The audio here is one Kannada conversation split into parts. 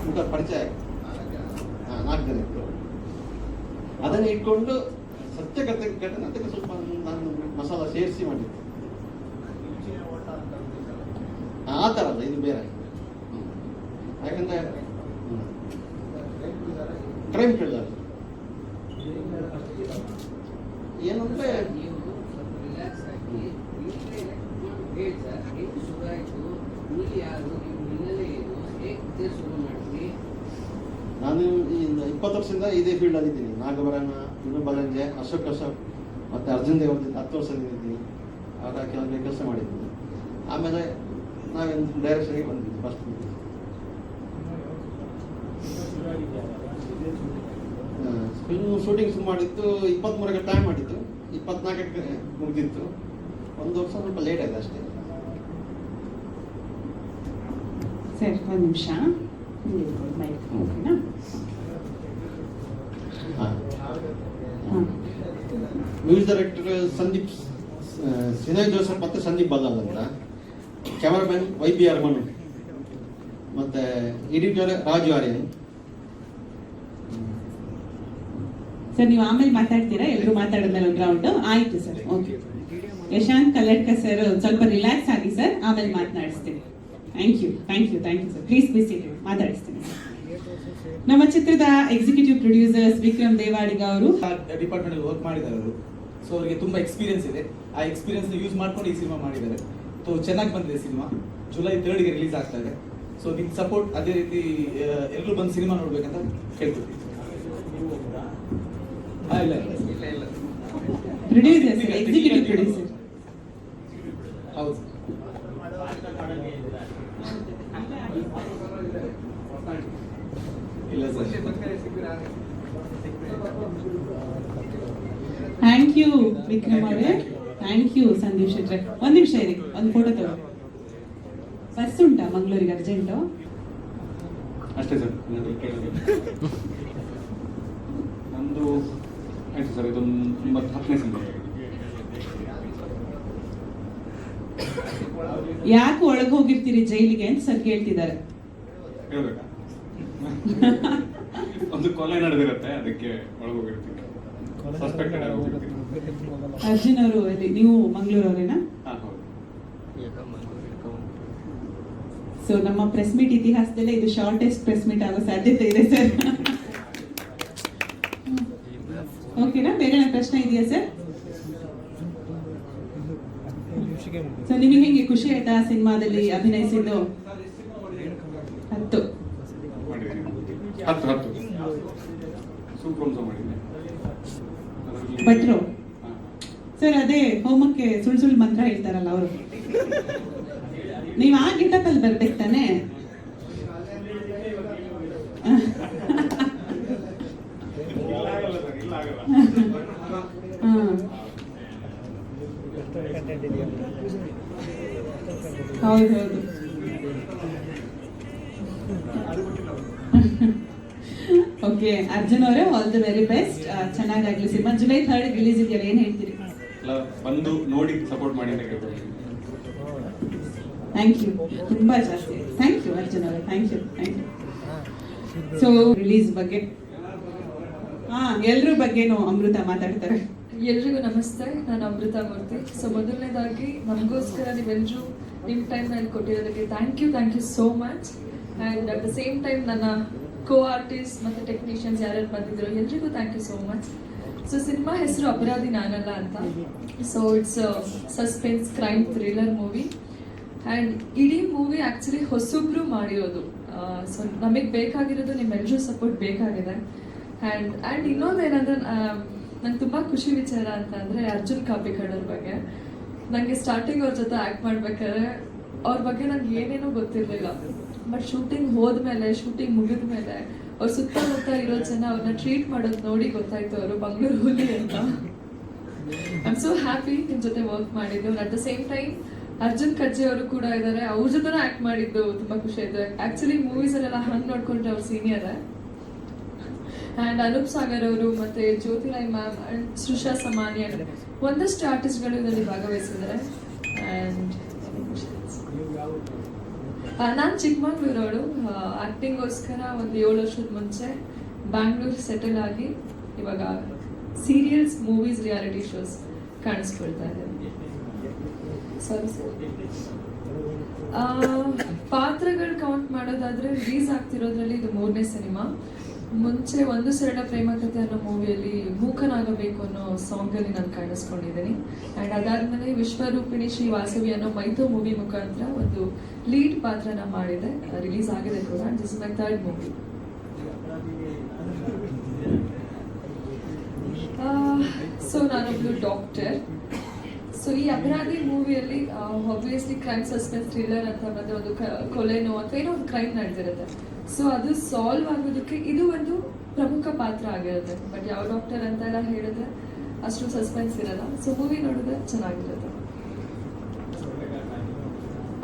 ಮುಖ ಪರಿಚಯ 4 ಜನ ಇತ್ತು. ಅದನ್ನು ಇಟ್ಕೊಂಡು ಸತ್ಯಕತೆ ಘಟನೆ ಅದಕ್ಕೆ ಸ್ವಲ್ಪ ನಾನು ಮಸಾಲ ಸೇರಿಸಿ ಮಾಡಿದ್ದೆ. ಆ ಥರ ಅಲ್ಲ, ಇದು ಬೇರೆ. ಯಾಕಂದ್ರೆ ಕ್ರೈಮ್ ಥ್ರಿಲ್ಲರ್ ಏನಂದ್ರೆ ನಾನು 20 ವರ್ಷದಿಂದ ಇದೇ ಫೀಲ್ಡ್ ಅಲ್ಲಿ ಇದ್ದೀನಿ. ನಾಗಭರಣ, ಬಲಂಜೆ, ಅಶೋಕ್ ಮತ್ತೆ ಅರ್ಜುನ್ ದೇವ್ 10 ವರ್ಷದಿಂದ ಇದ್ದೀನಿ. ಅವರ ಕೆಲಸ ಮಾಡಿದ್ದೀನಿ. ಆಮೇಲೆ ನಾವೇನು ಡೈರೆಕ್ಷನ್ಗೆ ಬಂದಿದ್ವಿ. ಫಸ್ಟ್ ಫಿಲ್ಮ್ ಶೂಟಿಂಗ್ ಶುರು ಮಾಡಿದ್ದು 23ಕ್ಕೆ ಟೈಮ್ ಮಾಡಿದ್ದು, 24ಕ್ಕೆ ಮುಗಿದಿತ್ತು. 1 ವರ್ಷ ಸ್ವಲ್ಪ ಲೇಟ್ ಆಗಿದೆ ಅಷ್ಟೇ. ಸರ್, 1 ನಿಮಿಷ. ಮ್ಯೂಸಿಕ್ ಡೈರೆಕ್ಟರ್ ಸಂದೀಪ್ ಸಿನಯ್ ಜೋಸಫ್ ಮತ್ತೆ ಸಂದೀಪ್ ಬಲ್ಲಾಲ್ ಅಂತ, ಕ್ಯಾಮರಾಮನ್ YBR ಮನು, ಮತ್ತೆ ಎಡಿಟರ್ ರಾಜು ಆರ್ಯನ್. ಸರ್, ನೀವು ಆಮೇಲೆ ಮಾತಾಡ್ತೀರಾ? ಎಲ್ಲರೂ ಮಾತಾಡಿದ್ಮೇಲೆ ಒಂದು ರೌಂಡ್ ಆಯ್ತು sir. Okay, Yashanth Kalladka sir ಸ್ವಲ್ಪ ರಿಲ್ಯಾಕ್ಸ್ ಆಗಿ ಸರ್, ಆಮೇಲೆ ಮಾತನಾಡಿಸ್ತೀನಿ. Thank you sir. Please be seated. ಮಾತಾಡಿಸ್ತೀನಿ. ನಮ್ಮ ಚಿತ್ರದ ಎಕ್ಸಿಕ್ಯೂಟಿವ್ ಪ್ರೊಡ್ಯೂಸರ್ಸ್ ವಿಕ್ರಮ್ ದೇವಾಡಿಗ ಅವರು ಡಿಪಾರ್ಟ್ಮೆಂಟ್ ಅಲ್ಲಿ ವರ್ಕ್ ಮಾಡಿದ್ದಾರೆ ಅವರು. ಸೊ ಅವರಿಗೆ ತುಂಬಾ ಎಕ್ಸ್ಪೀರಿಯನ್ಸ್ ಇದೆ. ಆ ಎಕ್ಸ್ಪೀರಿಯನ್ಸ್ ಯೂಸ್ ಮಾಡ್ಕೊಂಡು ಈ ಸಿನಿಮಾ ಮಾಡಿದ್ದಾರೆ. ಸೊ ಚೆನ್ನಾಗಿ ಬಂದಿದೆ ಸಿನಿಮಾ. ಜುಲೈ 3ಗೆ ರಿಲೀಸ್ ಆಗ್ತಾ ಇದೆ. ಸೊ ನಿಮ್ಮ ಸಪೋರ್ಟ್ ಅದೇ ರೀತಿ ಎಲ್ಲರೂ ಬಂದು ಸಿನಿಮಾ ನೋಡ್ಬೇಕಂತ ಕೇಳ್ಕೊತೀವಿ. ಇಲ್ಲ ಪ್ರೊಡ್ಯೂಸರ್ಸ್, ಎಕ್ಸಿಕ್ಯೂಟಿವ್ ಪ್ರೊಡ್ಯೂಸರ್. ಹೌದು. ಇಲ್ಲ ಸರ್. ಥ್ಯಾಂಕ್ ಯು ವಿಕ್ರಮ್ ಅವರೇ. Thank you Sandeep ಶೆಟ್ರೆ. 1 ನಿಮಿಷ ಇರಿ, ಒಂದು ಫೋಟೋ ತಗೋ. ಬಸ್ ಉಂಟಾ ಮಂಗಳೂರಿಗೆ ಅರ್ಜೆಂಟು? ಅಷ್ಟೇ ಸರ್. ನಮ್ಮದು ಆಯ್ತು ಸರ್. ಇದೊಂದು 10ನೇ ಸಿನಿಮಾ. ಯಾಕೆ ಒಳಗೆ ಹೋಗಿರ್ತೀರಿ ಜೈಲಿಗೆ ಅಂತ ಸರ್ ಕೇಳ್ತಿದ್ದಾರೆ. ಹೇಳ್ಬೇಕಾ? ಒಂದು ಕೊಲೆ ನಡೆದಿರುತ್ತೆ, ಅದಕ್ಕೆ ಒಳಗೆ ಹೋಗಿರ್ತೀವಿ. ಸಸ್ಪೆಕ್ಟೆಡ್ ಆಗಿ ಅರ್ಜುನ್ ಅವರು ಎಲ್ಲಿ? ನೀವು ಮಂಗಳೂರವರೇನಾ? ಸೊ ನಮ್ಮ ಪ್ರೆಸ್ ಮೀಟ್ ಇತಿಹಾಸದಲ್ಲೇ ಇದು ಶಾರ್ಟೆಸ್ಟ್ ಪ್ರೆಸ್ ಮೀಟ್ ಆಗೋ ಸಾಧ್ಯತೆ ಇದೆ ಸರ್. ಓಕೆನಾ? ಬೇರೆ ಪ್ರಶ್ನೆ ಇದೆಯಾ ಸರ್? ಸೊ ನಿಮಗೆ ಹೆಂಗೆ ಖುಷಿ ಆಯ್ತಾ ಸಿನಿಮಾದಲ್ಲಿ ಅಭಿನಯಿಸಿದ್ದು? 10 ಭಟ್ರು ಸರ್. ಅದೇ ಹೋಮಕ್ಕೆ ಸುಳ್ಳು ಮಂತ್ರ ಹೇಳ್ತಾರಲ್ಲ ಅವರು. ನೀವು ಆ ಗೆಟಪ್ ಅಲ್ಲಿ ಬರ್ಬೇಕು ತಾನೆ. ಹೌದು. ಓಕೆ ಅರ್ಜುನ್ ಅವರೇ, ಆಲ್ ದಿ ವೆರಿ ಬೆಸ್ಟ್. ಚೆನ್ನಾಗಾಗ್ಲಿ ಸಿನಿಮಾ. ಜುಲೈ 3 ರಿಲೀಸ್ ಇದೆಯಲ್ಲ, ಏನ್ ಹೇಳ್ತೀರಿ? ಬಂದು ನೋಡಿ ಸಪೋರ್ಟ್ ಮಾಡಿ ಅಂತ ಕೇಳ್ತೀನಿ. ಥ್ಯಾಂಕ್ ಯು, ತುಂಬಾ ಜಾಸ್ತಿ. ಥ್ಯಾಂಕ್ ಯು ಅರ್ಜುನ್ ಅವರೇ. Thank you. ಸೊ ರಿಲೀಸ್ ಬಗ್ಗೆ ಎಲ್ರ ಬಗ್ಗೆನೂ ಅಮೃತ ಮಾತಾಡ್ತಾರೆ. ಎಲ್ರಿಗೂ ನಮಸ್ತೆ, ನಾನು ಅಮೃತ ಮೂರ್ತಿ. ಸೊ ಮೊದಲನೇದಾಗಿ ನಮಗೋಸ್ಕರ ನೀವೆಲ್ಲರೂ ನಿಮ್ಮ ಟೈಮ್ ನಲ್ಲಿ ಕೊಟ್ಟಿರೋದಕ್ಕೆ thank you so much. And at the same time ನನ್ನ ಕೋ ಆರ್ಟಿಸ್ಟ್ ಮತ್ತು ಟೆಕ್ನಿಷಿಯನ್ಸ್ ಯಾರ್ಯಾರು ಬಂದಿದ್ರು ಎಲ್ರಿಗೂ thank you so much. So cinema ಹೆಸರು ಅಪರಾಧಿ ನಾನಲ್ಲ ಅಂತ. So it's suspense crime thriller movie. And ಇಡೀ ಮೂವಿ ಆ್ಯಕ್ಚುಲಿ ಹೊಸಬ್ರು ಮಾಡಿರೋದು. ಸೊ ನಮಗೆ ಬೇಕಾಗಿರೋದು ನಿಮ್ಮೆಲ್ಲರೂ ಸಪೋರ್ಟ್ ಬೇಕಾಗಿದೆ. ಆ್ಯಂಡ್ ಇನ್ನೊಂದೇನಂದ್ರೆ ನಂಗೆ ತುಂಬ ಖುಷಿ ವಿಚಾರ ಅಂತ ಅಂದರೆ ಅರ್ಜುನ್ ಕಾಪಿಕಾಡ್ ಅವ್ರ ಬಗ್ಗೆ. ನನಗೆ ಸ್ಟಾರ್ಟಿಂಗ್ ಅವ್ರ ಜೊತೆ ಆ್ಯಕ್ಟ್ ಮಾಡ್ಬೇಕಾದ್ರೆ ಅವ್ರ ಬಗ್ಗೆ ನಂಗೆ ಏನೇನೋ ಗೊತ್ತಿರಲಿಲ್ಲ. ಬಟ್ ಶೂಟಿಂಗ್ ಹೋದ್ಮೇಲೆ, ಶೂಟಿಂಗ್ ಮುಗಿದ ಮೇಲೆ ಅವ್ರ ಸುತ್ತಮುತ್ತ ಇರೋ ಜನ ಅವ್ರನ್ನ ಟ್ರೀಟ್ ಮಾಡೋದು ನೋಡಿ ಗೊತ್ತಾಯ್ತು ಅವರು ಮಂಗಳೂರು ಹುಲಿ ಅಂತ. ಐ ಆಮ್ ಸೋ ಹ್ಯಾಪಿ ನಿಮ್ಮ ಜೊತೆ ವರ್ಕ್ ಮಾಡಿದ್ದು. At the same time Arjun Kajje ಅವರು ಕೂಡ ಇದ್ದಾರೆ, ಅವ್ರ ಜೊತೆ ಆ್ಯಕ್ಟ್ ಮಾಡಿದ್ದು ತುಂಬ ಖುಷಿ ಆಯಿತು. ಆ್ಯಕ್ಚುಲಿ ಮೂವೀಸಲ್ಲೆಲ್ಲ ಹಂಗೆ ನೋಡ್ಕೊಂಡ್ರೆ ಅವ್ರು ಸೀನಿಯರ್. ಆ್ಯಂಡ್ ಅನೂಪ್ ಸಾಗರ್ ಅವರು ಮತ್ತು ಜ್ಯೋತಿ ರಾಯ್ ಮ್ಯಾಮ್ ಆ್ಯಂಡ್ ಸೃಷಾ ಸಮಾನಿ ಒಂದಷ್ಟು ಆರ್ಟಿಸ್ಟ್ಗಳು ಇದರಲ್ಲಿ ಭಾಗವಹಿಸಿದ್ದಾರೆ. ಆ್ಯಂಡ್ ನಾನು ಚಿಕ್ಕಮಂಗ್ಳೂರವಳು. ಆ್ಯಕ್ಟಿಂಗೋಸ್ಕರ ಒಂದು 7 ವರ್ಷದ ಮುಂಚೆ ಬ್ಯಾಂಗ್ಳೂರ್ ಸೆಟಲ್ ಆಗಿ ಇವಾಗ ಸೀರಿಯಲ್ಸ್, ಮೂವೀಸ್, ರಿಯಾಲಿಟಿ ಶೋಸ್ ಕಾಣಿಸ್ಕೊಳ್ತಾ ಇದ್ದೇನೆ. Sorry sir. ಪಾತ್ರಗಳು ಕೌಂಟ್ ಮಾಡೋದಾದ್ರೆ ರಿಲೀಸ್ ಆಗ್ತಿರೋದ್ರಲ್ಲಿ ಇದು 3ನೇ ಸಿನಿಮಾ. ಮುಂಚೆ ಒಂದು ಸರಳ ಪ್ರೇಮ ಕಥೆ ಅನ್ನೋ ಮೂವಿಯಲ್ಲಿ ಮೂಕನಾಗಬೇಕು ಅನ್ನೋ ಸಾಂಗಲ್ಲಿ ನಾನು ಕಾಣಿಸ್ಕೊಂಡಿದ್ದೀನಿ. ಆ್ಯಂಡ್ ಅದಾದ್ಮೇಲೆ ವಿಶ್ವರೂಪಿಣಿ ಶ್ರೀ ವಾಸವಿ ಅನ್ನೋ ಮೈಥೋ ಮೂವಿ ಮುಖಾಂತರ ಒಂದು ಲೀಡ್ ಪಾತ್ರನ ಮಾಡಿದೆ. ರಿಲೀಸ್ ಆಗಿದೆ ಕೂಡ. This is my 3rd movie. So ನಾನೊಬ್ಳು ಡಾಕ್ಟರ್. ಸೊ ಈ ಅಪರಾಧಿ ಮೂವಿಯಲ್ಲಿ ಆಬ್ವಿಯಸ್ಲಿ ಕ್ರೈಮ್ ಸಸ್ಪೆನ್ಸ್ ಥ್ರಿಲ್ಲರ್ ಅಂತ ಬಂದ್ರೆ ಒಂದು ಕೊಲೆನೋ ಅಥವಾ ಏನೋ ಒಂದು ಕ್ರೈಮ್ ನಡೆದಿರುತ್ತೆ. ಸೊ ಅದು ಸಾಲ್ವ್ ಆಗೋದಕ್ಕೆ ಇದು ಒಂದು ಪ್ರಮುಖ ಪಾತ್ರ ಆಗಿರುತ್ತೆ. ಬಟ್ ಯಾವ ಡಾಕ್ಟರ್ ಅಂತ ಎಲ್ಲ ಹೇಳಿದ್ರೆ ಅಷ್ಟು ಸಸ್ಪೆನ್ಸ್ ಇರಲ್ಲ. ಸೊ ಮೂವಿ ನೋಡಿದ್ರೆ ಚೆನ್ನಾಗಿರುತ್ತೆ.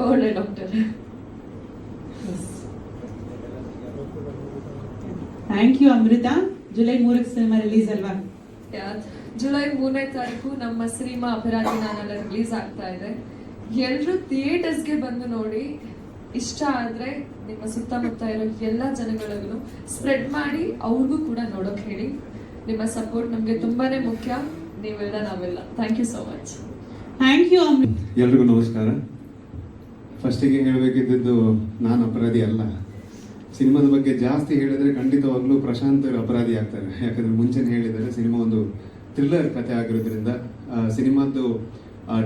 ಒಳ್ಳೆ doctor. Thank you Amrita. July 3ಕ್ಕೆ ಸಿನಿಮಾ ರಿಲೀಸ್ ಅಲ್ವಾ? ಜುಲೈ 3ನೇ ತಾರೀಕು ನಮ್ಮ ಸಿನಿಮಾ ಅಪರಾಧಿ ನಾನೆಲ್ಲ ರಿಲೀಸ್ ಆಗ್ತಾ ಇದೆ. ಎಲ್ಲರೂ ಥಿಯೇಟರ್ಸ್ಗೆ ಬಂದು ನೋಡಿ. ಇಷ್ಟ ಆದ್ರೆ ನಿಮ್ಮ ಸುತ್ತಮುತ್ತ ಇರೋ ಎಲ್ಲ ಜನಗಳಿಗೂ ಸ್ಪ್ರೆಡ್ ಮಾಡಿ, ಅವ್ರಿಗೂ ಕೂಡ ನೋಡೋಕೆ ಹೇಳಿ. ನಿಮ್ಮ ಸಪೋರ್ಟ್ ನಮಗೆ ತುಂಬಾನೇ ಮುಖ್ಯ. ನೀವೆಲ್ಲ ನಾವೆಲ್ಲ. Thank you so much. Thank you Amrita. ಎಲ್ರಿಗೂ ನಮಸ್ಕಾರ. ಫಸ್ಟಿಗೆ ಹೇಳಬೇಕಿದ್ದು ನಾನು ಅಪರಾಧಿ ಅಲ್ಲ. ಸಿನಿಮಾದ ಬಗ್ಗೆ ಜಾಸ್ತಿ ಹೇಳಿದ್ರೆ ಖಂಡಿತವಾಗ್ಲೂ ಪ್ರಶಾಂತ್ ಅಪರಾಧಿ ಆಗ್ತಾರೆ. ಯಾಕಂದ್ರೆ ಮುಂಚೆನೇ ಹೇಳಿದ್ದಾರೆ, ಸಿನಿಮಾ ಒಂದು ಥ್ರಿಲ್ಲರ್ ಕಥೆ ಆಗಿರೋದ್ರಿಂದ ಸಿನಿಮಾದ್ದು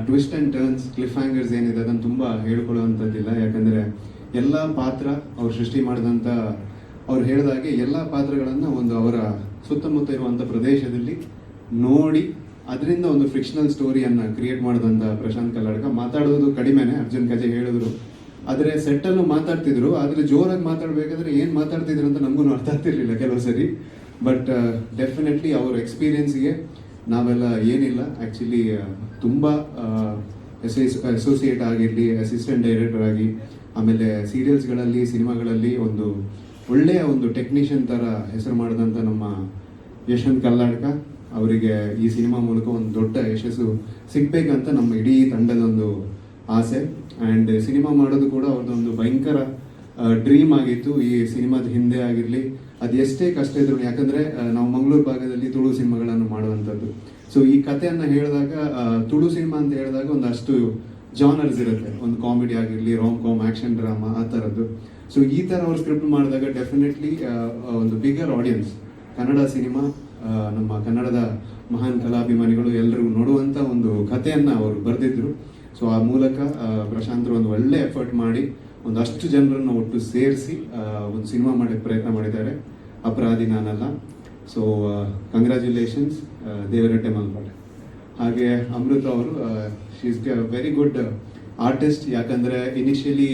twist and turns, cliffhangers ಏನಿದೆ ಅದನ್ನು ತುಂಬ ಹೇಳ್ಕೊಳ್ಳುವಂಥದ್ದಿಲ್ಲ. ಯಾಕಂದರೆ ಎಲ್ಲ ಪಾತ್ರ ಅವ್ರು ಸೃಷ್ಟಿ ಮಾಡಿದಂಥ, ಅವ್ರು ಹೇಳಿದಾಗೆ ಎಲ್ಲ ಪಾತ್ರಗಳನ್ನು ಒಂದು ಅವರ ಸುತ್ತಮುತ್ತ ಇರುವಂಥ ಪ್ರದೇಶದಲ್ಲಿ ನೋಡಿ ಅದರಿಂದ ಒಂದು ಫಿಕ್ಷನಲ್ ಸ್ಟೋರಿಯನ್ನು ಕ್ರಿಯೇಟ್ ಮಾಡಿದಂಥ ಪ್ರಶಾಂತ್ ಕಲ್ಲಡ್ಕ. ಮಾತಾಡೋದು ಕಡಿಮೆನೆ, ಅರ್ಜುನ್ ಕಜೆ ಹೇಳಿದ್ರು. ಆದರೆ ಸೆಟ್ಟಲ್ಲೂ ಮಾತಾಡ್ತಿದ್ರು, ಆದರೆ ಜೋರಾಗಿ ಮಾತಾಡಬೇಕಾದ್ರೆ ಏನು ಮಾತಾಡ್ತಿದ್ರು ಅಂತ ನಮಗೂ ಅರ್ಥ ಆಗ್ತಿರ್ಲಿಲ್ಲ ಕೆಲವು ಸರಿ. ಬಟ್ ಡೆಫಿನೆಟ್ಲಿ ಅವ್ರ ಎಕ್ಸ್ಪೀರಿಯನ್ಸ್ಗೆ ನಾವೆಲ್ಲ ಏನಿಲ್ಲ. ಆ್ಯಕ್ಚುಲಿ ತುಂಬ ಅಸೋಸಿಯೇಟ್ ಆಗಿರಲಿ, ಅಸಿಸ್ಟೆಂಟ್ ಡೈರೆಕ್ಟರ್ ಆಗಿ, ಆಮೇಲೆ ಸೀರಿಯಲ್ಸ್ಗಳಲ್ಲಿ, ಸಿನಿಮಾಗಳಲ್ಲಿ ಒಂದು ಒಳ್ಳೆಯ ಒಂದು ಟೆಕ್ನಿಷಿಯನ್ ಥರ ಹೆಸರು ಮಾಡಿದಂಥ ನಮ್ಮ ಯಶವಂತ್ ಕಲ್ಲಾಡ್ಕ ಅವರಿಗೆ ಈ ಸಿನಿಮಾ ಮೂಲಕ ಒಂದು ದೊಡ್ಡ ಯಶಸ್ಸು ಸಿಗಬೇಕಂತ ನಮ್ಮ ಇಡೀ ತಂಡದೊಂದು ಆಸೆ. ಆ್ಯಂಡ್ ಸಿನಿಮಾ ಮಾಡೋದು ಕೂಡ ಅವ್ರದ್ದೊಂದು ಭಯಂಕರ ಡ್ರೀಮ್ ಆಗಿತ್ತು. ಈ ಸಿನಿಮಾದ ಹಿಂದೆ ಆಗಿರಲಿ, ಅದು ಎಷ್ಟೇ ಕಷ್ಟ ಇದ್ರು, ಯಾಕಂದರೆ ನಾವು ಮಂಗಳೂರು ಭಾಗದಲ್ಲಿ ತುಳು ಸಿನಿಮಾಗಳನ್ನು ಮಾಡುವಂಥದ್ದು. ಸೊ ಈ ಕಥೆಯನ್ನು ಹೇಳಿದಾಗ, ತುಳು ಸಿನಿಮಾ ಅಂತ ಹೇಳಿದಾಗ ಒಂದಷ್ಟು ಜಾನರ್ಸ್ ಇರುತ್ತೆ. ಒಂದು ಕಾಮಿಡಿ ಆಗಿರಲಿ, ರಾಮ್ ಕಾಮ್, ಆ್ಯಕ್ಷನ್ ಡ್ರಾಮಾ, ಆ ಥರದ್ದು. ಸೊ ಈ ಥರ ಅವ್ರು ಸ್ಕ್ರಿಪ್ಟ್ ಮಾಡಿದಾಗ ಡೆಫಿನೆಟ್ಲಿ ಒಂದು ಬಿಗರ್ ಆಡಿಯನ್ಸ್, ಕನ್ನಡ ಸಿನಿಮಾ, ನಮ್ಮ ಕನ್ನಡದ ಮಹಾನ್ ಕಲಾಭಿಮಾನಿಗಳು ಎಲ್ಲರಿಗೂ ನೋಡುವಂಥ ಒಂದು ಕಥೆಯನ್ನು ಅವರು ಬರೆದಿದ್ರು. ಸೊ ಆ ಮೂಲಕ ಪ್ರಶಾಂತರು ಒಂದು ಒಳ್ಳೆ ಎಫರ್ಟ್ ಮಾಡಿ ಒಂದಷ್ಟು ಜನರನ್ನು ಒಟ್ಟು ಸೇರಿಸಿ ಒಂದು ಸಿನಿಮಾ ಮಾಡೋಕ್ಕೆ ಪ್ರಯತ್ನ ಮಾಡಿದ್ದಾರೆ, ಅಪರಾಧಿ ನಾನಲ್ಲ. So congratulations Devaratte Malpad. ಹಾಗೆ ಅಮೃತ ಅವರು, she is very good artist. ಯಾಕಂದರೆ ಇನಿಷಿಯಲಿ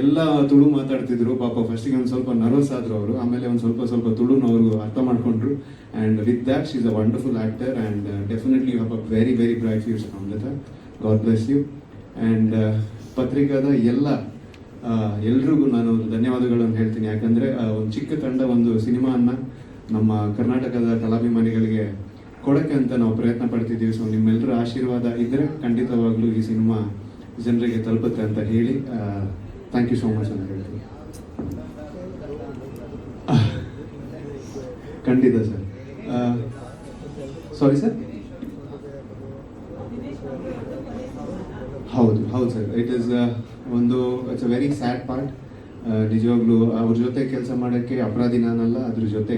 ಎಲ್ಲ ತುಳು ಮಾತಾಡ್ತಿದ್ರು. ಪಾಪ ಫಸ್ಟಿಗೆ ಒಂದು ಸ್ವಲ್ಪ ನರ್ವಸ್ ಆದರು ಅವರು, ಆಮೇಲೆ ಒಂದು ಸ್ವಲ್ಪ ತುಳುನ ಅವರು ಅರ್ಥ ಮಾಡ್ಕೊಂಡ್ರು. And with that she is a wonderful actor and definitely you have a very very bright future Amrita. God bless you. And ಪತ್ರಿಕಾದ ಎಲ್ರಿಗೂ ನಾನು ಧನ್ಯವಾದಗಳನ್ನು ಹೇಳ್ತೀನಿ. ಯಾಕಂದರೆ ಒಂದು ಚಿಕ್ಕ ತಂಡ ಒಂದು ಸಿನಿಮಾವನ್ನು ನಮ್ಮ ಕರ್ನಾಟಕದ ಕಲಾಭಿಮಾನಿಗಳಿಗೆ ಕೊಡೋಕ್ಕೆ ಅಂತ ನಾವು ಪ್ರಯತ್ನ ಪಡ್ತಿದ್ದೀವಿ. ಸೊ ನಿಮ್ಮೆಲ್ಲರ ಆಶೀರ್ವಾದ ಇದ್ದರೆ ಖಂಡಿತವಾಗ್ಲೂ ಈ ಸಿನಿಮಾ ಜನರಿಗೆ ತಲುಪುತ್ತೆ ಅಂತ ಹೇಳಿ ಥ್ಯಾಂಕ್ ಯು ಸೋ ಮಚ್ ಅಂತ ಹೇಳ್ತೀನಿ. ಖಂಡಿತ ಸರ್. Sorry sir. ಹೌದು sir. It's a very sad part. ನಿಜವಾಗ್ಲೂ ಅವ್ರ ಜೊತೆ ಕೆಲಸ ಮಾಡೋಕ್ಕೆ ಅಪರಾಧಿ ನಾನಲ್ಲ, ಅದ್ರ ಜೊತೆ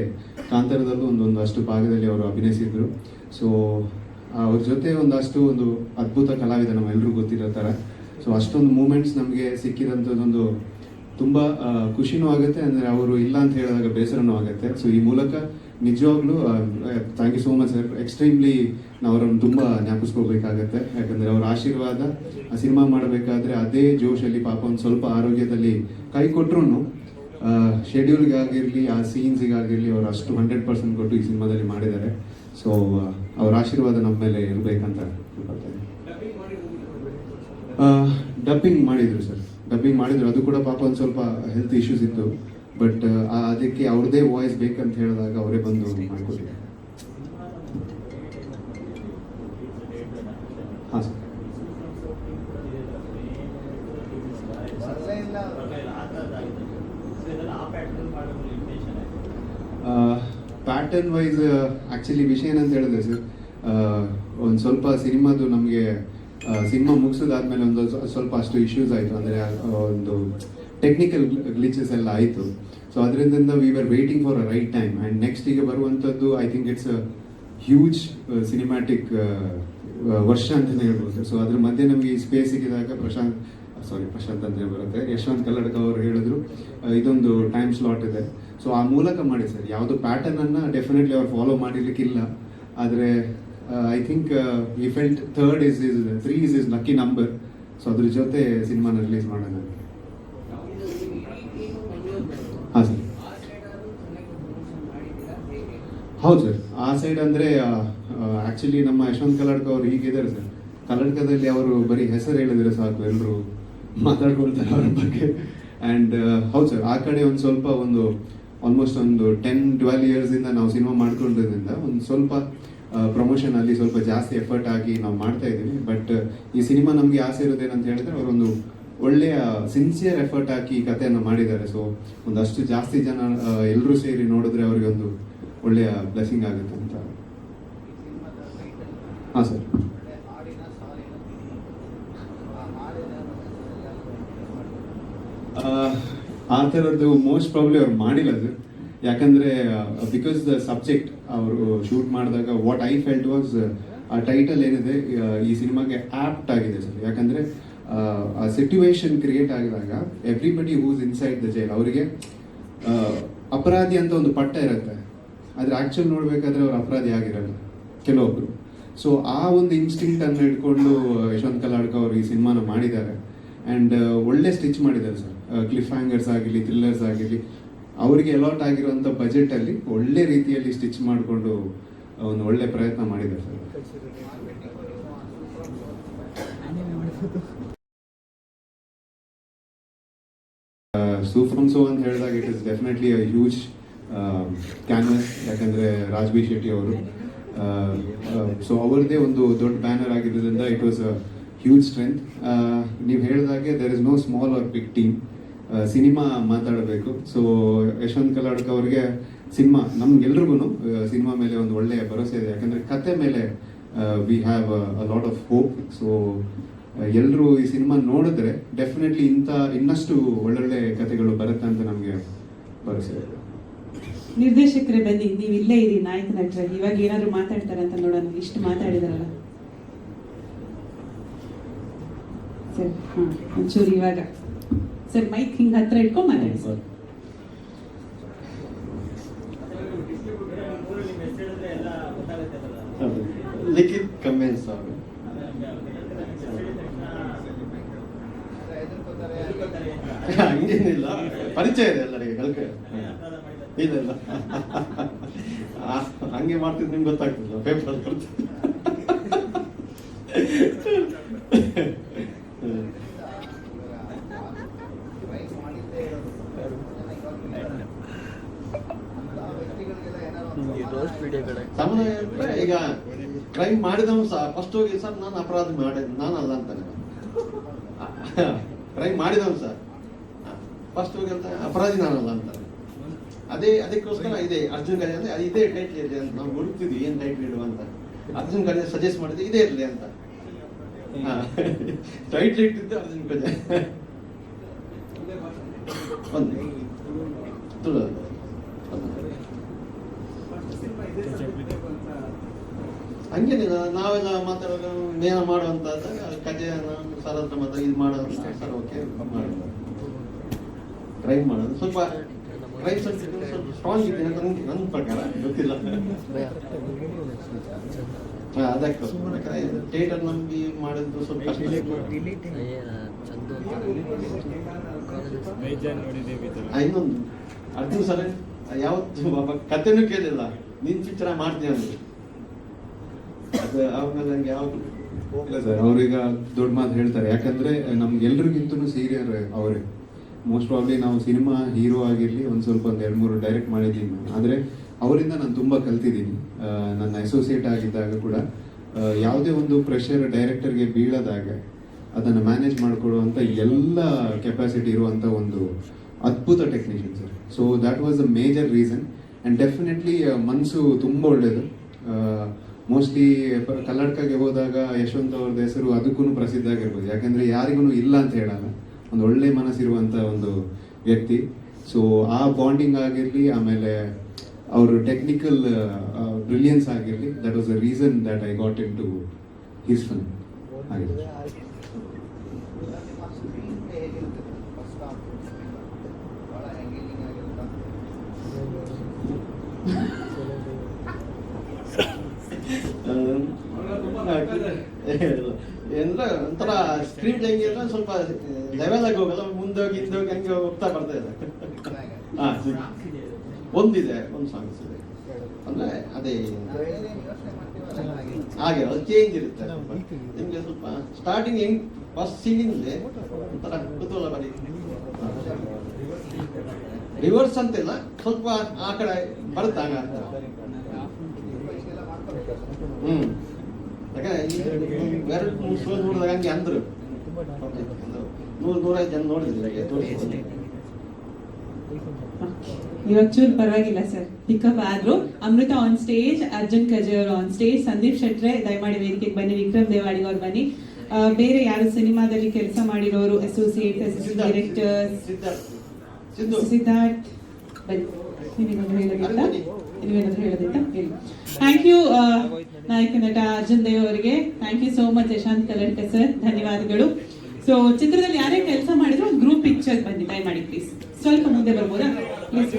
ಕಾಂತಾರದಲ್ಲೂ ಒಂದಷ್ಟು ಭಾಗದಲ್ಲಿ ಅವರು ಅಭಿನಯಿಸಿದ್ರು. ಸೊ ಅವ್ರ ಜೊತೆ ಒಂದು ಅದ್ಭುತ ಕಲಾವಿದ, ನಮ್ಮೆಲ್ಲರೂ ಗೊತ್ತಿರೋ ಥರ. ಸೊ ಅಷ್ಟೊಂದು ಮೂಮೆಂಟ್ಸ್ ನಮಗೆ ಸಿಕ್ಕಿದಂಥದ್ದೊಂದು ತುಂಬ ಖುಷಿನೂ ಆಗುತ್ತೆ, ಅಂದರೆ ಅವರು ಇಲ್ಲ ಅಂತ ಹೇಳಿದಾಗ ಬೇಸರನೂ ಆಗುತ್ತೆ. ಸೊ ಈ ಮೂಲಕ ನಿಜವಾಗ್ಲೂ thank you so much sir. Extremely ನಾವು ಅವರನ್ನು ತುಂಬ ಜ್ಞಾಪಿಸ್ಕೋಬೇಕಾಗತ್ತೆ. ಯಾಕಂದರೆ ಅವರ ಆಶೀರ್ವಾದ ಆ ಸಿನಿಮಾ ಮಾಡಬೇಕಾದ್ರೆ ಅದೇ ಜೋಶಲ್ಲಿ, ಪಾಪ ಒಂದು ಸ್ವಲ್ಪ ಆರೋಗ್ಯದಲ್ಲಿ ಕೈ ಕೊಟ್ಟರು ಶೆಡ್ಯೂಲ್ಗಾಗಿರಲಿ, ಆ ಸೀನ್ಸಿಗಾಗಿರಲಿ ಅವರು ಅಷ್ಟು 100% ಕೊಟ್ಟು ಈ ಸಿನಿಮಾದಲ್ಲಿ ಮಾಡಿದ್ದಾರೆ. ಸೊ ಅವ್ರ ಆಶೀರ್ವಾದ ನಮ್ಮ ಮೇಲೆ ಇರಬೇಕಂತ ತಿಳ್ಕೊಳ್ತೇನೆ. ಡಬ್ಬಿಂಗ್ ಮಾಡಿದ್ರು ಸರ್, ಡಬ್ಬಿಂಗ್ ಮಾಡಿದ್ರು. ಅದು ಕೂಡ ಪಾಪ ಒಂದು ಸ್ವಲ್ಪ ಹೆಲ್ತ್ ಇಶ್ಯೂಸ್ ಇತ್ತು. ಬಟ್ ಅದಕ್ಕೆ ಅವ್ರದ್ದೇ ವಾಯ್ಸ್ ಬೇಕಂತ ಹೇಳಿದಾಗ ಅವರೇ ಬಂದು ಮಾಡಿಕೊಟ್ಟಿದ್ದಾರೆ. ಹಾಂ ಸರ್. ಪ್ಯಾಟರ್ನ್ ವೈಸ್ ಆ್ಯಕ್ಚುಲಿ ವಿಷಯ ಏನಂತ ಹೇಳಿದ್ರೆ ಸರ್, ಒಂದು ಸ್ವಲ್ಪ ಸಿನಿಮಾದು ನಮಗೆ ಸಿನಿಮಾ ಮುಗಿಸೋದಾದ್ಮೇಲೆ ಒಂದು ಸ್ವಲ್ಪ ಅಷ್ಟು ಇಶ್ಯೂಸ್ ಆಯಿತು, ಅಂದರೆ ಒಂದು ಟೆಕ್ನಿಕಲ್ ಗ್ಲಿಚಸ್ ಎಲ್ಲ ಆಯಿತು. ಸೊ ಅದರಿಂದ we were waiting for a right time. And next ಈಗ ಬರುವಂಥದ್ದು I think it's a huge cinematic ವರ್ಷ ಅಂತಲೇ ಹೇಳ್ಬೋದು. ಸೊ ಅದ್ರ ಮಧ್ಯೆ ನಮಗೆ ಈ ಸ್ಪೇಸ್ ಸಿಕ್ಕಿದಾಗ ಪ್ರಶಾಂತ್ ಅಂದರೆ ಬರುತ್ತೆ, ಯಶವಂತ್ ಕಲ್ಲಡ್ಕ ಅವರು ಹೇಳಿದ್ರು ಇದೊಂದು ಟೈಮ್ ಸ್ಲಾಟ್ ಇದೆ, ಸೊ ಆ ಮೂಲಕ ಮಾಡಿ ಸರ್. ಯಾವುದು ಪ್ಯಾಟರ್ನನ್ನು ಡೆಫಿನೆಟ್ಲಿ ಅವ್ರು ಫಾಲೋ ಮಾಡಿರ್ಲಿಕ್ಕಿಲ್ಲ, ಆದರೆ ಐ ಥಿಂಕ್ ಈ felt 3 is lucky number. So ಅದ್ರ ಜೊತೆ ಸಿನಿಮಾನ ರಿಲೀಸ್ ಮಾಡೋಣ. ಹಾಂ ಸರ್, ಹೌದು ಸರ್. ಆ ಸೈಡ್ ಅಂದರೆ ಆ್ಯಕ್ಚುಲಿ ನಮ್ಮ ಯಶವಂತ್ ಕಲ್ಲಡ್ಕ ಅವರು ಹೀಗಿದ್ದಾರೆ ಸರ್, ಕನ್ನಡಕದಲ್ಲಿ ಅವರು ಬರೀ ಹೆಸರು ಹೇಳಿದ್ರೆ ಸಾಕು, ಎಲ್ಲರೂ ಮಾತಾಡ್ಕೊಳ್ತಾರೆ ಅವ್ರ ಬಗ್ಗೆ. ಆ್ಯಂಡ್ ಹೌದು ಸರ್, ಆ ಕಡೆ ಒಂದು ಸ್ವಲ್ಪ ಆಲ್ಮೋಸ್ಟ್ ಒಂದು 10-12 ಇಯರ್ಸಿಂದ ನಾವು ಸಿನಿಮಾ ಮಾಡ್ಕೊಂಡಿರೋದ್ರಿಂದ ಒಂದು ಸ್ವಲ್ಪ ಪ್ರಮೋಷನ್ ಅಲ್ಲಿ ಸ್ವಲ್ಪ ಜಾಸ್ತಿ ಎಫರ್ಟ್ ಹಾಕಿ ನಾವು ಮಾಡ್ತಾ ಇದ್ದೀವಿ. ಬಟ್ ಈ ಸಿನಿಮಾ ನಮಗೆ ಆಸೆ ಇರೋದೇನಂತ ಹೇಳಿದ್ರೆ ಅವರೊಂದು ಒಳ್ಳೆಯ ಸಿನ್ಸಿಯರ್ ಎಫರ್ಟ್ ಹಾಕಿ ಈ ಕಥೆಯನ್ನು ಮಾಡಿದ್ದಾರೆ. ಸೊ ಒಂದಷ್ಟು ಜಾಸ್ತಿ ಜನ ಎಲ್ಲರೂ ಸೇರಿ ನೋಡಿದ್ರೆ ಅವರಿಗೆ ಒಂದು ಒಳ್ಳೆಯ ಬ್ಲೆಸ್ಸಿಂಗ್ ಆಗುತ್ತೆ ಅಂತ. ಹಾಂ ಸರ್, ಆ ಥರದ್ದು ಮೋಸ್ಟ್ ಪ್ರಾಬ್ಲಿ ಅವ್ರು ಮಾಡಿಲ್ಲ ಸರ್. ಯಾಕಂದರೆ ಬಿಕಾಸ್ ದ ಸಬ್ಜೆಕ್ಟ್ ಅವರು ಶೂಟ್ ಮಾಡಿದಾಗ ವಾಟ್ ಐ ಫೆಲ್ಟ್ ವಾಸ್ ಆ ಟೈಟಲ್ ಏನಿದೆ ಈ ಸಿನಿಮಾಗೆ ಆ್ಯಪ್ಟ್ ಆಗಿದೆ ಸರ್. ಯಾಕಂದರೆ ಆ ಸಿಟ್ಯುವೇಶನ್ ಕ್ರಿಯೇಟ್ ಆಗಿದಾಗ everybody who's inside the jail, ಅವರಿಗೆ ಅಪರಾಧಿ ಅಂತ ಒಂದು ಪಟ್ಟ ಇರುತ್ತೆ, ಆದರೆ ಆ್ಯಕ್ಚುಲ್ ನೋಡಬೇಕಾದ್ರೆ ಅವ್ರು ಅಪರಾಧಿ ಆಗಿರಲ್ಲ ಕೆಲವೊಬ್ಬರು. ಸೊ ಆ ಒಂದು ಇನ್ಸ್ಟಿಂಕ್ಟ್ ಅನ್ನು ಇಟ್ಕೊಂಡು ಯಶವಂತ್ ಕಲ್ಲಡ್ಕ ಅವರು ಈ ಸಿನಿಮಾನ ಮಾಡಿದ್ದಾರೆ. ಆ್ಯಂಡ್ ಒಳ್ಳೆ ಸ್ಟಿಚ್ ಮಾಡಿದ್ದಾರೆ ಸರ್. ಕ್ಲಿಫ್ ಹ್ಯಾಂಗರ್ಸ್ ಆಗಿರಲಿ, ಥ್ರಿಲ್ಲರ್ಸ್ ಆಗಿರಲಿ, ಅವರಿಗೆ ಅಲಾಟ್ ಆಗಿರುವಂಥ ಬಜೆಟಲ್ಲಿ ಒಳ್ಳೆ ರೀತಿಯಲ್ಲಿ ಸ್ಟಿಚ್ ಮಾಡಿಕೊಂಡು ಒಂದು ಒಳ್ಳೆ ಪ್ರಯತ್ನ ಮಾಡಿದ್ದಾರೆ ಸರ್. ಸೂಫ್ರಮ್ ಸೋ ಅಂತ ಹೇಳಿದಾಗ it is definitely a huge canvass. ಯಾಕಂದರೆ ರಾಜ್ ಬಿ ಶೆಟ್ಟಿ ಅವರು ಸೊ ಅವ್ರದ್ದೇ ಒಂದು ದೊಡ್ಡ ಬ್ಯಾನರ್ ಆಗಿರೋದ್ರಿಂದ it was a huge strength. ನೀವು ಹೇಳಿದಾಗೆ there is no small or big team. Cinema ಮಾತಾಡಬೇಕು. ಸೊ ಯಶವಂತ್ ಕಲ್ಲಡ್ಕ ಅವರಿಗೆ ಸಿನಿಮಾ, ನಮ್ಗೆಲ್ರಿಗೂ ಸಿನಿಮಾ ಮೇಲೆ ಒಂದು ಒಳ್ಳೆಯ ಭರವಸೆ ಇದೆ. ಯಾಕಂದರೆ ಕತೆ ಮೇಲೆ we have a lot of hope. So ಎಲ್ಲರೂ ಈ ಸಿನಿಮಾ ನೋಡಿದ್ರೆ ಡೆಫಿನೆಟ್ಲಿ ಇನ್ನಷ್ಟು ಒಳ್ಳೊಳ್ಳೆ ಕತೆಗಳು ಬರುತ್ತೆ ಅಂತ ನಮಗೆ ಭರವಸೆ ಇದೆ. ನಿರ್ದೇಶಕರೇ ಬನ್ನಿ, ನೀವು ಇಲ್ಲೇ ಇರಿ ನಾಯಕ ನಟರಾಗಿ. ಇವಾಗ ಏನಾದ್ರು ಮಾತಾಡ್ತಾರೆ ಅಂತ ನೋಡೋಣ. ಇಷ್ಟು ಮಾತಾಡಿದಾರಲ್ಲ ಸರ್. ಹಾಂ, ಒಂಚೂರು ಇವಾಗ ಸರ್ ಮೈಕ್ ಹಿಂಗೆ ಹತ್ರ ಇಟ್ಕೊಂಡು ಮಾತಾಡಿ ಸರ್. ಲಿಖಿತ್ ಕಮೆಂಟ್ಸ್ ಅವರು ಹಂಗೇನಿಲ್ಲ, ಪರಿಚಯ ಇದೆ ಎಲ್ಲರಿಗೆ. ಇಲ್ಲ ಹಂಗೆ ಮಾಡ್ತಿದ್ದು ನಿಮ್ಗೆ ಗೊತ್ತಾಗ್ತಿಲ್ಲ, ಪೇಪರ್ ಬರ್ತಿದ್ದು. ಸಮುದಾಯ ಅಂದ್ರೆ ಈಗ ಕ್ರೈಮ್ ಮಾಡಿದವನು ಸಹ ಫಸ್ಟ್ ಹೋಗಿ ಸರ್ ನಾನು ಅಪರಾಧ ಮಾಡಿದ ನಾನಲ್ಲ ಅಂತಾನೆ. ಕ್ರೈಮ್ ಮಾಡಿದವನು ಸರ್ ಫಸ್ಟ್ ಹೋಗಿ ಅಂತ ಅಪರಾಧಿ ನಾನಲ್ಲ ಅಂತಾನೆ. ಅದಕ್ಕೋಸ್ಕರ ಇದೆ ಅರ್ಜುನ್ ಗಜ ಅಂದ್ರೆ ಇದೇ ಟೈಟ್ಲ್ ಇರಲಿ ಅಂತ ನಾವು ಹುಡುಕ್ತಿದ್ವಿ, ಏನ್ ಟೈಟ್ಲ್ ಇಡುವ ಅಂತ. ಅರ್ಜುನ್ ಗಜ ಸಜೆಸ್ಟ್ ಮಾಡಿದ್ರೆ ಇದೇ ಇರಲಿ ಅಂತ ಟೈಟ್ಲ್ ಇಟ್ಟಿದ್ದು ಅರ್ಜುನ್ ಗಜ. ಹಂಗೇನಿಲ್ಲ, ನಾವೆಲ್ಲ ಮಾತಾಡೋದು ನೇನ ಮಾಡುವಂತ ಕಜೆ ಸರ್ ಹತ್ರ ಮಾತ್ರ ಇದು ಮಾಡೋದು ಸರ್ ಓಕೆ ಮಾಡೋದು, ಟ್ರೈ ಮಾಡೋದು. ಸ್ವಲ್ಪ ಕ್ರೈಮ್ ಸರ್ಟಿಫಿಕೇಟ್ ಸ್ವಲ್ಪ ಸ್ಟ್ರಾಂಗ್ ಇದೆ ಅಂತ ನನ್ನ ಪ್ರಕಾರ, ಗೊತ್ತಿಲ್ಲ. ಅದಕ್ಕೆ ಥಿಯೇಟರ್ ನಂಬಿ ಮಾಡಿದ್ದು ಸ್ವಲ್ಪ ಕಷ್ಟ. ಇನ್ನೊಂದು ಅರ್ಜುನ್ ಸರ್ ಯಾವತ್ತು ಕಥೆನೂ ಕೇಳಿಲ್ಲ, ನಿನ್ ಪಿಕ್ಚರ್ ಮಾಡ್ತೀನಿ ಅಂದ್ರೆ ಅದು ಆಮೇಲೆ ನಂಗೆ ಯಾವ್ದು ಇಲ್ಲ ಸರ್. ಅವ್ರೀಗ ದೊಡ್ಡ ಮಾತು ಹೇಳ್ತಾರೆ. ಯಾಕಂದ್ರೆ ನಮ್ಗೆಲ್ರಿಗಿಂತೂ ಸೀರಿಯರ್ ಅವರೇ. ಮೋಸ್ಟ್ ಪ್ರಾಬ್ಲಿ ನಾವು ಸಿನಿಮಾ ಹೀರೋ ಆಗಿರಲಿ ಒಂದು 2-3 ಡೈರೆಕ್ಟ್ ಮಾಡಿದ್ದೀನಿ, ಆದರೆ ಅವರಿಂದ ನಾನು ತುಂಬ ಕಲ್ತಿದ್ದೀನಿ. ನನ್ನ ಅಸೋಸಿಯೇಟ್ ಆಗಿದ್ದಾಗ ಕೂಡ ಯಾವುದೇ ಒಂದು ಪ್ರೆಷರ್ ಡೈರೆಕ್ಟರ್ಗೆ ಬೀಳದಾಗ ಅದನ್ನು ಮ್ಯಾನೇಜ್ ಮಾಡಿಕೊಡುವಂಥ ಎಲ್ಲ ಕೆಪಾಸಿಟಿ ಇರುವಂಥ ಒಂದು ಅದ್ಭುತ technician sir. So that was the major reason. And definitely ಮನಸ್ಸು ತುಂಬ ಒಳ್ಳೆಯದು. ಮೋಸ್ಟ್ಲಿ ಕಲ್ಲಡ್ಕಗೆ ಹೋದಾಗ ಯಶವಂತ್ ಅವ್ರದ್ದು ಹೆಸರು ಅದಕ್ಕೂ ಪ್ರಸಿದ್ಧ ಆಗಿರ್ಬೋದು, ಯಾಕಂದರೆ ಯಾರಿಗೂ ಇಲ್ಲ ಅಂತ ಹೇಳಲ್ಲ, ಒಂದು ಒಳ್ಳೆ ಮನಸ್ಸಿರುವಂಥ ಒಂದು ವ್ಯಕ್ತಿ. ಸೊ ಆ ಬಾಂಡಿಂಗ್ ಆಗಿರಲಿ, ಆಮೇಲೆ ಅವರು ಟೆಕ್ನಿಕಲ್ ಬ್ರಿಲಿಯನ್ಸ್ ಆಗಿರಲಿ, that was the reason that I got into his film ಆಗಿದೆ. ಅಂದ್ರೆ ಒಂಥರ ಸ್ಕ್ರೀನ್ ಟೈಮ್ ಸ್ವಲ್ಪ ಲೆವೆಲ್ ಆಗಿ ಹೋಗಲ್ಲ, ಮುಂದೋಗಿ ಹಿಂದೋಗಿ ಹಂಗೆ ಹೋಗ್ತಾ ಬರ್ತಾ ಇದೆ. ಒಂದಿದೆ, ಒಂದು ಸಾಂಗ್ಸ್ ಇದೆ, ಅಂದ್ರೆ ಅದೇ ಹಾಗೆ ಅದು ಚೇಂಜ್ ಇರುತ್ತೆ. ನಿಮ್ಗೆ ಸ್ವಲ್ಪ ಸ್ಟಾರ್ಟಿಂಗ್ ಹೆಂಗ್ ಫಸ್ಟ್ ಸೀನಿಂದ ಒಂಥರ ಕುತೂಹಲ ಬರೀ ರಿವರ್ಸ್ ಅಂತಿಲ್ಲ, ಸ್ವಲ್ಪ ಆ ಕಡೆ ಬರುತ್ತೆ ಹಂಗ. ಯಾಕಂದ್ರೆ 2-3 ಶೋ ನೋಡಿದಾಗ ಹಂಗೆ ಅಂದ್ರು 100-105 ಜನ ನೋಡಿದ್ರು. ಇವಾಗ ಚೂರು ಪರವಾಗಿಲ್ಲ ಸರ್, ಪಿಕಪ್ ಆದ್ರು. Amrita on stage, Arjun Kajer on stage, Sandeep Shetre ದಯಮಾಡಿ ವೇದಿಕೆಗೆ ಬನ್ನಿ, ವಿಕ್ರಮ್ ದೇವಾಡಿ ಅವ್ರು ಬನ್ನಿ, ಬೇರೆ ಯಾರು ಸಿನಿಮಾದಲ್ಲಿ ಕೆಲಸ ಮಾಡಿರೋರು, ಅಸೋಸಿಯೇಟ್ ಅಸಿಸ್ಟೆಂಟ್ ಡೈರೆಕ್ಟರ್ ಸಿದ್ಧಾರ್ಥ್ ಬನ್ನಿ. ನೀವೇನಾದ್ರು ಹೇಳೋದಿತ್ತ ಹೇಳಿ. ಥ್ಯಾಂಕ್ ಯು ನಾಯಕ ನಟ ಅರ್ಜುನ್ ದೇವ್ ಅವರಿಗೆ. Thank you so much Yashanth Kalladka sir, ಧನ್ಯವಾದಗಳು. ಸೊ ಚಿತ್ರದಲ್ಲಿ ಯಾರೇ ಕೆಲಸ ಮಾಡಿದ್ರು ಒಂದು ಗ್ರೂಪ್ ಪಿಕ್ಚರ್ ಬನ್ನಿ ದಯಮಾಡಿ ಪ್ಲೀಸ್. ಸ್ವಲ್ಪ ಮುಂದೆ ಬರ್ಬೋದಾ ಪ್ಲೀಸ್.